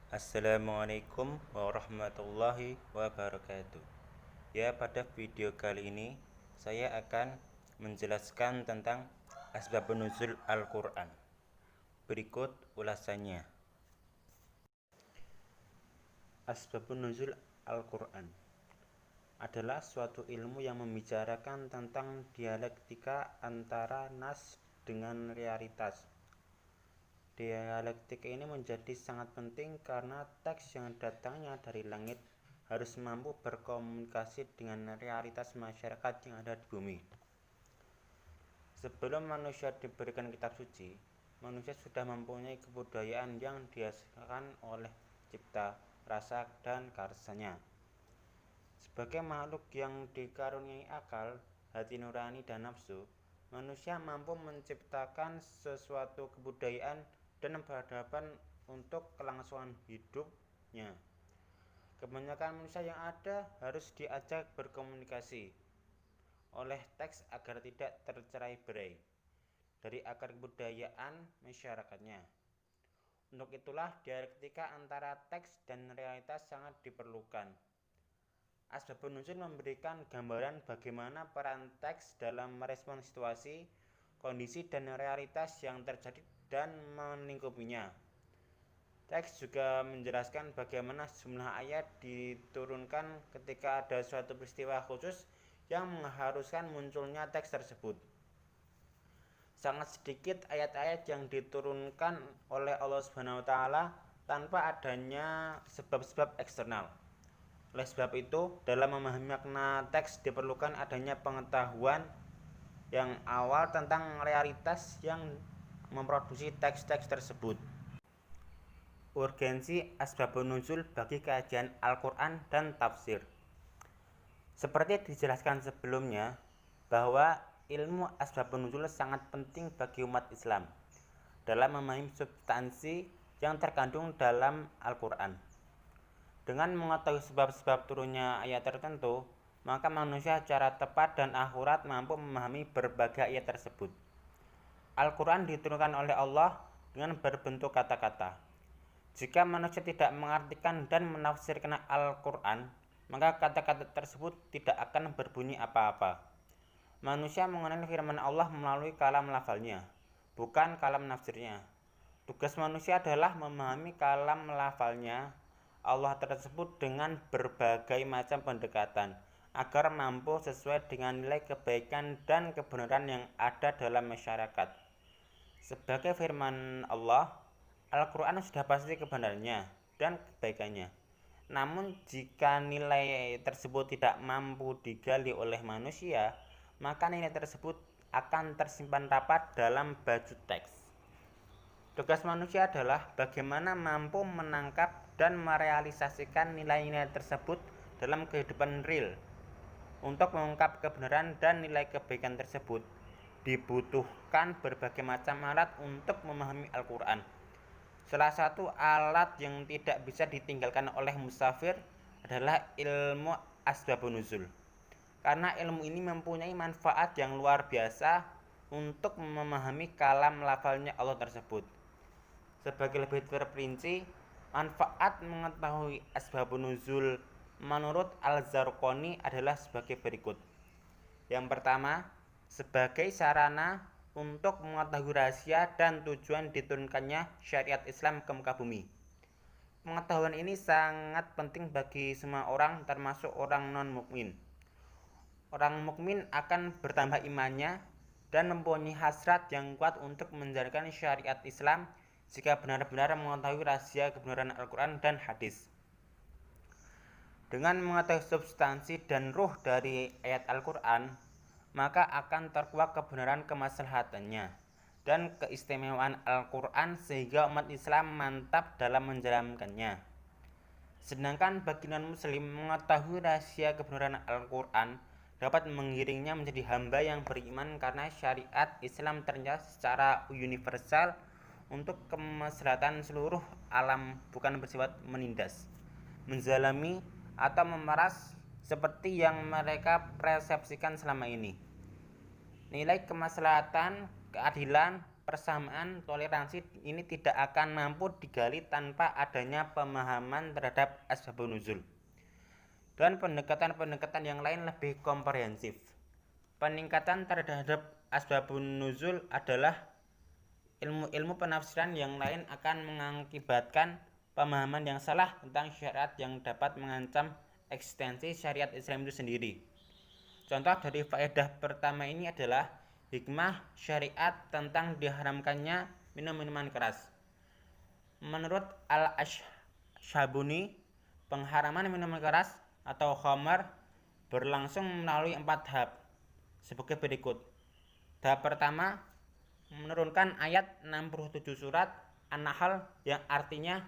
Assalamualaikum warahmatullahi wabarakatuh. Ya, pada video kali ini saya akan menjelaskan tentang asbabun nuzul Al-Quran. Berikut ulasannya. Asbabun nuzul Al-Quran adalah suatu ilmu yang membicarakan tentang dialektika antara nas dengan realitas. Dialektika ini menjadi sangat penting karena teks yang datangnya dari langit harus mampu berkomunikasi dengan realitas masyarakat yang ada di bumi. Sebelum manusia diberikan kitab suci, manusia sudah mempunyai kebudayaan yang dihasilkan oleh cipta, rasa, dan karsanya. Sebagai makhluk yang dikaruniai akal, hati nurani, dan nafsu, manusia mampu menciptakan sesuatu kebudayaan dan peradaban untuk kelangsungan hidupnya. Kebanyakan manusia yang ada harus diajak berkomunikasi oleh teks agar tidak tercerai-berai dari akar kebudayaan masyarakatnya. Untuk itulah dialektika antara teks dan realitas sangat diperlukan. Asbabun nuzul memberikan gambaran bagaimana peran teks dalam merespon situasi, kondisi, dan realitas yang terjadi dan melingkupinya. Teks juga menjelaskan bagaimana sejumlah ayat diturunkan ketika ada suatu peristiwa khusus yang mengharuskan munculnya teks tersebut. Sangat sedikit ayat-ayat yang diturunkan oleh Allah SWT tanpa adanya sebab-sebab eksternal. Oleh sebab itu, dalam memahami makna teks diperlukan adanya pengetahuan yang awal tentang realitas yang memproduksi teks-teks tersebut. Urgensi asbabun nuzul bagi kajian Al-Quran dan tafsir. Seperti dijelaskan sebelumnya, bahwa ilmu asbabun nuzul sangat penting bagi umat Islam dalam memahami substansi yang terkandung dalam Al-Quran. Dengan mengetahui sebab-sebab turunnya ayat tertentu, maka manusia secara tepat dan akurat mampu memahami berbagai ayat tersebut. Al-Quran diturunkan oleh Allah dengan berbentuk kata-kata. Jika manusia tidak mengartikan dan menafsirkan Al-Quran, maka kata-kata tersebut tidak akan berbunyi apa-apa. Manusia mengenal firman Allah melalui kalam lafalnya, bukan kalam nafsirnya. Tugas manusia adalah memahami kalam lafalnya Allah tersebut dengan berbagai macam pendekatan, agar mampu sesuai dengan nilai kebaikan dan kebenaran yang ada dalam masyarakat. Sebagai firman Allah, Al-Quran sudah pasti kebenarannya dan kebaikannya. Namun jika nilai tersebut tidak mampu digali oleh manusia, maka nilai tersebut akan tersimpan rapat dalam baju teks. Tugas manusia adalah bagaimana mampu menangkap dan merealisasikan nilai-nilai tersebut dalam kehidupan real. Untuk mengungkap kebenaran dan nilai kebaikan tersebut, dibutuhkan berbagai macam alat untuk memahami Al-Quran. Salah satu alat yang tidak bisa ditinggalkan oleh musafir adalah ilmu asbabun nuzul. Karena ilmu ini mempunyai manfaat yang luar biasa untuk memahami kalam lafalnya Allah tersebut. Sebagai lebih terperinci, manfaat mengetahui asbabun nuzul menurut Al-Zarqani adalah sebagai berikut. Yang pertama, sebagai sarana untuk mengetahui rahasia dan tujuan diturunkannya syariat Islam ke muka bumi. Pengetahuan ini sangat penting bagi semua orang, termasuk orang non-mukmin. Orang mukmin akan bertambah imannya dan mempunyai hasrat yang kuat untuk menjalankan syariat Islam jika benar-benar mengetahui rahasia kebenaran Al-Quran dan hadis. Dengan mengetahui substansi dan ruh dari ayat Al-Quran, maka akan terkuak kebenaran kemaslahatannya dan keistimewaan Al-Quran sehingga umat Islam mantap dalam menjalankannya. Sedangkan bagi non-muslim, mengetahui rahasia kebenaran Al-Quran dapat mengiringnya menjadi hamba yang beriman karena syariat Islam ternyata secara universal untuk kemaslahatan seluruh alam, bukan bersifat menindas, menzalimi, atau memeras seperti yang mereka persepsikan selama ini. Nilai kemaslahatan, keadilan, persamaan toleransi ini tidak akan mampu digali tanpa adanya pemahaman terhadap asbabun nuzul dan pendekatan-pendekatan yang lain lebih komprehensif. Peningkatan terhadap asbabun nuzul adalah ilmu-ilmu penafsiran yang lain akan mengakibatkan pemahaman yang salah tentang syariat yang dapat mengancam eksistensi syariat Islam itu sendiri. Contoh dari faedah pertama ini adalah hikmah syariat tentang diharamkannya minum-minuman keras. Menurut Al-Ash-Shabuni, pengharaman minuman keras atau khamar berlangsung melalui 4 tahap sebagai berikut. Tahap pertama, menurunkan ayat 67 surat An-Nahl yang artinya,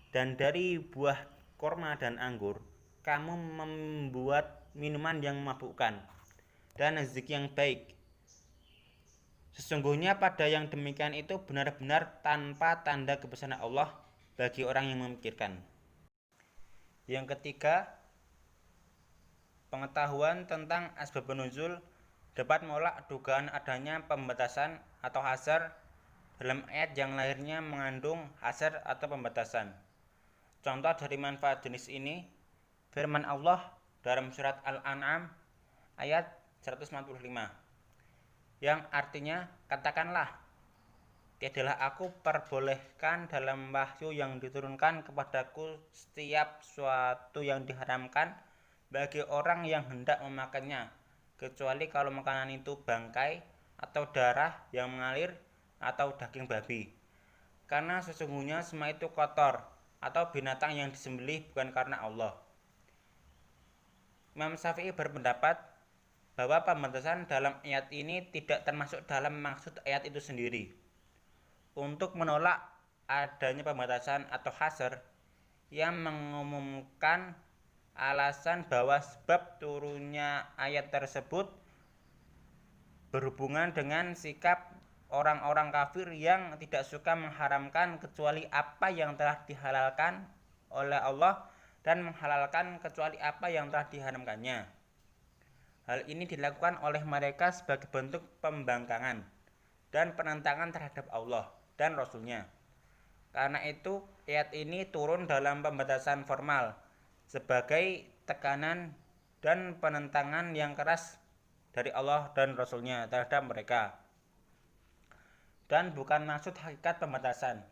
dan dari buah korma dan anggur kamu membuat minuman yang memabukkan dan rezeki yang baik. Sesungguhnya pada yang demikian itu benar-benar tanpa tanda kebesaran Allah bagi orang yang memikirkan. Yang ketiga, pengetahuan tentang asbabun nuzul dapat menolak dugaan adanya pembatasan atau hasar dalam ayat yang lahirnya mengandung hasar atau pembatasan. Contoh dari manfaat jenis ini, firman Allah dalam surat Al-An'am ayat 145 yang artinya, katakanlah, tiadalah aku perbolehkan dalam wahyu yang diturunkan kepadaku setiap suatu yang diharamkan bagi orang yang hendak memakannya, kecuali kalau makanan itu bangkai atau darah yang mengalir atau daging babi. Karena sesungguhnya semua itu kotor atau binatang yang disembelih bukan karena Allah. Imam Syafi'i berpendapat bahwa pembatasan dalam ayat ini tidak termasuk dalam maksud ayat itu sendiri. Untuk menolak adanya pembatasan atau hasar yang mengumumkan alasan bahwa sebab turunnya ayat tersebut berhubungan dengan sikap orang-orang kafir yang tidak suka mengharamkan kecuali apa yang telah dihalalkan oleh Allah dan menghalalkan kecuali apa yang telah diharamkannya. Hal ini dilakukan oleh mereka sebagai bentuk pembangkangan dan penentangan terhadap Allah dan Rasul-Nya. Karena itu, ayat ini turun dalam pembatasan formal sebagai tekanan dan penentangan yang keras dari Allah dan Rasul-Nya terhadap mereka, dan bukan maksud hakikat pembatasan.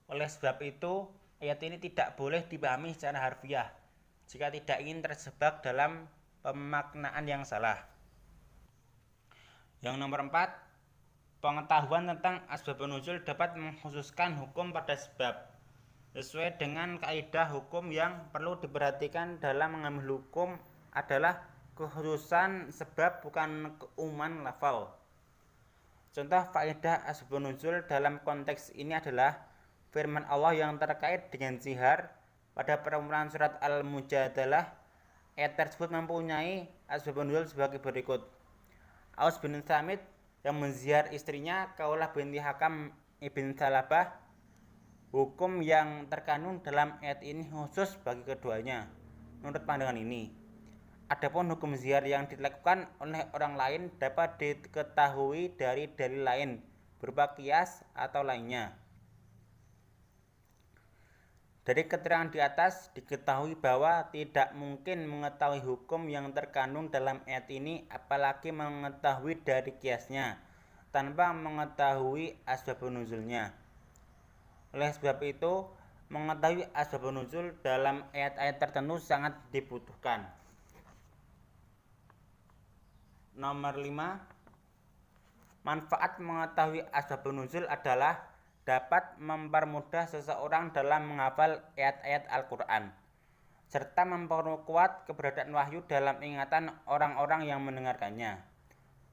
Oleh sebab itu, ayat ini tidak boleh dipahami secara harfiah jika tidak ingin terjebak dalam pemaknaan yang salah. Yang nomor 4, pengetahuan tentang asbabun nuzul dapat mengkhususkan hukum pada sebab. Sesuai dengan kaidah hukum yang perlu diperhatikan dalam mengambil hukum adalah kekhususan sebab bukan keumuman lafal. Contoh faedah asbabun nuzul dalam konteks ini adalah firman Allah yang terkait dengan zihar pada permulaan surat Al-Mujadalah. Ayat tersebut mempunyai asbabun nuzul sebagai berikut. Aus bin Samit yang menzihar istrinya Kaulah binti Hakam ibn Salabah. Hukum yang terkandung dalam ayat ini khusus bagi keduanya menurut pandangan ini. Adapun hukum zihar yang dilakukan oleh orang lain dapat diketahui dari dalil lain berupa qiyas atau lainnya. Dari keterangan di atas diketahui bahwa tidak mungkin mengetahui hukum yang terkandung dalam ayat ini apalagi mengetahui dari qiyasnya tanpa mengetahui asbabun nuzulnya. Oleh sebab itu, mengetahui asbabun nuzul dalam ayat-ayat tertentu sangat dibutuhkan. Nomor 5, manfaat mengetahui asbabun nuzul adalah dapat mempermudah seseorang dalam menghafal ayat-ayat Al-Quran, serta memperkuat keberadaan wahyu dalam ingatan orang-orang yang mendengarkannya.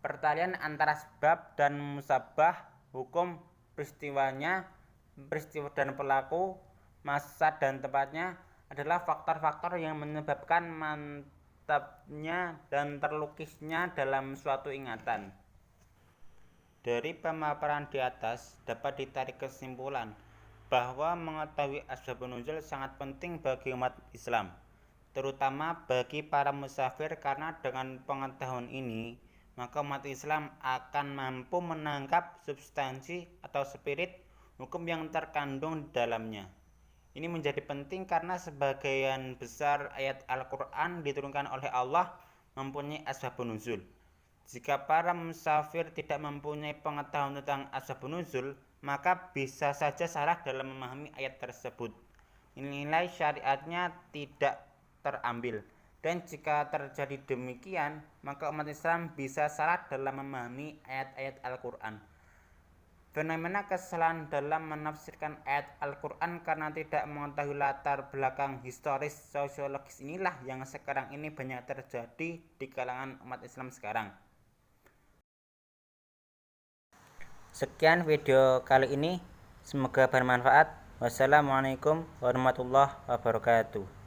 Pertalian antara sebab dan musabah, hukum peristiwanya, peristiwa dan pelaku, masa dan tempatnya adalah faktor-faktor yang menyebabkan mantapnya dan terlukisnya dalam suatu ingatan. Dari pemaparan di atas dapat ditarik kesimpulan bahwa mengetahui asbabun nuzul sangat penting bagi umat Islam, terutama bagi para musafir, karena dengan pengetahuan ini maka umat Islam akan mampu menangkap substansi atau spirit hukum yang terkandung di dalamnya. Ini menjadi penting karena sebagian besar ayat Al-Quran diturunkan oleh Allah mempunyai asbabun nuzul. Jika para musafir tidak mempunyai pengetahuan tentang asbabun nuzul, maka bisa saja salah dalam memahami ayat tersebut. Nilai syariatnya tidak terambil. Dan jika terjadi demikian, maka umat Islam bisa salah dalam memahami ayat-ayat Al-Quran. Fenomena kesalahan dalam menafsirkan ayat Al-Quran karena tidak mengetahui latar belakang historis sosiologis inilah yang sekarang ini banyak terjadi di kalangan umat Islam sekarang. Sekian video kali ini, semoga bermanfaat. Wassalamualaikum warahmatullahi wabarakatuh.